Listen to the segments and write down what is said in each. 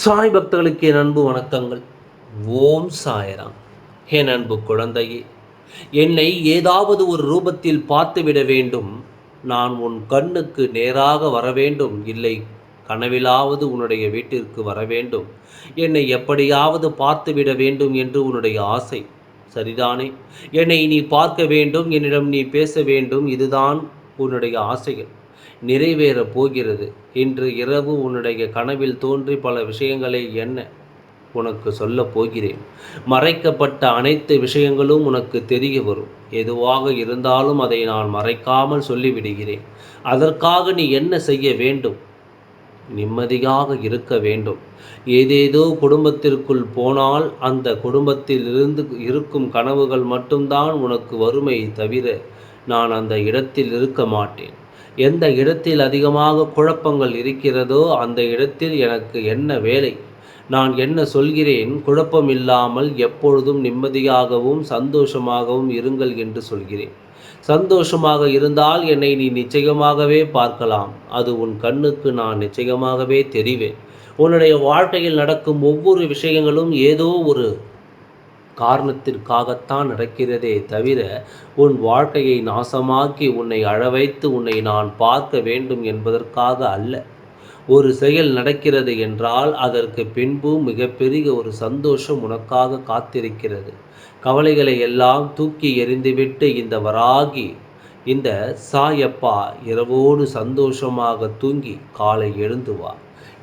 சாய் பக்தர்களுக்கு என் அன்பு வணக்கங்கள். ஓம் சாய்ராம். என் அன்பு குழந்தையே, என்னை ஏதாவது ஒரு ரூபத்தில் பார்த்துவிட வேண்டும். நான் உன் கண்ணுக்கு நேராக வர வேண்டும், இல்லை கனவிலாவது உன்னுடைய வீட்டிற்கு வர வேண்டும். என்னை எப்படியாவது பார்த்துவிட வேண்டும் என்று உன்னுடைய ஆசை சரிதானே? என்னை நீ பார்க்க வேண்டும், என்னிடம் நீ பேச வேண்டும், இதுதான் உன்னுடைய ஆசைகள். நிறைவேறப் போகிறது. இன்று இரவு உன்னுடைய கனவில் தோன்றி பல விஷயங்களை உனக்கு சொல்லப் போகிறேன். மறைக்கப்பட்ட அனைத்து விஷயங்களும் உனக்கு தெரிய வரும். எதுவாக இருந்தாலும் அதை நான் மறைக்காமல் சொல்லிவிடுகிறேன். அதற்காக நீ என்ன செய்ய வேண்டும்? நிம்மதியாக இருக்க வேண்டும். ஏதேதோ குடும்பத்திற்குள் போனால் அந்த குடும்பத்தில் இருந்து இருக்கும் கனவுகள் மட்டும்தான் உனக்கு வறுமை தவிர நான் அந்த இடத்தில் இருக்க மாட்டேன். எந்த இடத்தில் அதிகமாக குழப்பங்கள் இருக்கிறதோ அந்த இடத்தில் எனக்கு என்ன வேலை? நான் என்ன சொல்கிறேன்? குழப்பம் இல்லாமல் எப்பொழுதும் நிம்மதியாகவும் சந்தோஷமாகவும் இருங்கள் என்று சொல்கிறேன். சந்தோஷமாக இருந்தால் என்னை நீ நிச்சயமாகவே பார்க்கலாம். அது உன் கண்ணுக்கு நான் நிச்சயமாகவே தெரிவேன். உன்னுடைய வாழ்க்கையில் நடக்கும் ஒவ்வொரு விஷயங்களும் ஏதோ ஒரு காரணத்திற்காகத்தான் நடக்கிறதே தவிர உன் வாழ்க்கையை நாசமாக்கி உன்னை அழவைத்து உன்னை நான் பார்க்க வேண்டும் என்பதற்காக அல்ல. ஒரு செயல் நடக்கிறது என்றால் அதற்கு பின்பு மிகப்பெரிய ஒரு சந்தோஷம் உனக்காக காத்திருக்கிறது. கவலைகளை எல்லாம் தூக்கி எறிந்துவிட்டு இந்த வராகி, இந்த சாயப்பா இரவோடு சந்தோஷமாக தூங்கி காலை எழுந்து வா.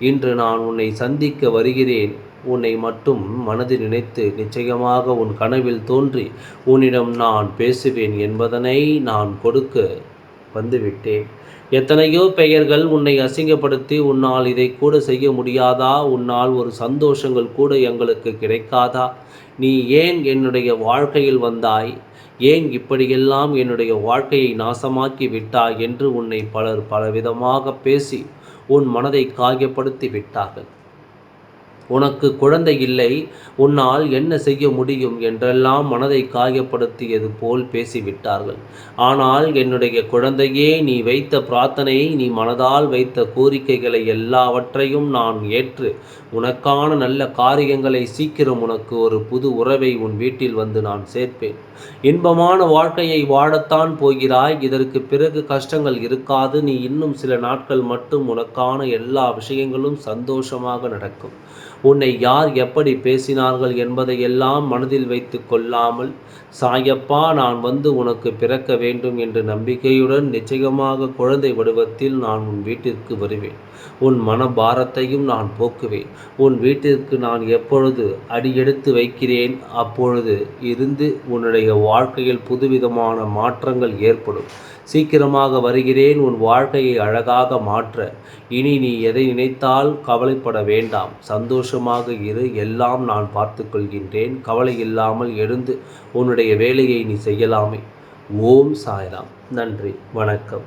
இன்று நான் உன்னை சந்திக்க வருகிறேன். உன்னை மட்டும் மனதில் நினைத்து நிச்சயமாக உன் கனவில் தோன்றி உன்னிடம் நான் பேசுவேன் என்பதனை நான் கொடுக்க வந்துவிட்டேன். எத்தனையோ பெயர்கள் உன்னை அசிங்கப்படுத்தி உன்னால் இதை கூட செய்ய முடியாதா? உன்னால் ஒரு சந்தோஷங்கள் கூட எங்களுக்கு கிடைக்காதா? நீ ஏன் என்னுடைய வாழ்க்கையில் வந்தாய்? ஏன் இப்படியெல்லாம் என்னுடைய வாழ்க்கையை நாசமாக்கி விட்டாய் என்று உன்னை பலர் பலவிதமாக பேசி உன் மனதை காயப்படுத்தி விட்டார்கள். உனக்கு குழந்தை இல்லை, உன்னால் என்ன செய்ய முடியும் என்றெல்லாம் மனதை காயப்படுத்தியது போல் பேசிவிட்டார்கள். ஆனால் என்னுடைய குழந்தையே, நீ வைத்த பிரார்த்தனையை, நீ மனதால் வைத்த கோரிக்கைகளை எல்லாவற்றையும் நான் ஏற்று உனக்கான நல்ல காரியங்களை சீக்கிரம் உனக்கு ஒரு புது உறவை உன் வீட்டில் வந்து நான் சேர்ப்பேன். இன்பமான வாழ்க்கையை வாழத்தான் போகிறாய். இதற்கு பிறகு கஷ்டங்கள் இருக்காது. நீ இன்னும் சில நாட்கள் மட்டும் உனக்கான எல்லா விஷயங்களும் சந்தோஷமாக நடக்கும். உன்னை யார் எப்படி பேசினார்கள் என்பதையெல்லாம் மனதில் வைத்து கொள்ளாமல், சாயப்பா நான் வந்து உனக்கு பிறக்க வேண்டும் என்ற நம்பிக்கையுடன் நிச்சயமாக குழந்தை வடிவத்தில் நான் உன் வீட்டிற்கு வருவேன். உன் மனபாரத்தையும் நான் போக்குவேன். உன் வீட்டிற்கு நான் எப்பொழுது அடியெடுத்து வைக்கிறேன் அப்பொழுது இருந்து உன்னுடைய வாழ்க்கையில் புதுவிதமான மாற்றங்கள் ஏற்படும். சீக்கிரமாக வருகிறேன் உன் வாழ்க்கையை அழகாக மாற்ற. இனி நீ எதை நினைத்தால் கவலைப்பட வேண்டாம். சந்தோஷமாக இரு. எல்லாம் நான் பார்த்து கொள்கின்றேன். கவலை இல்லாமல் எழுந்து உன்னுடைய வேலையை நீ செய்யலாமே. ஓம் சாய்ராம். நன்றி, வணக்கம்.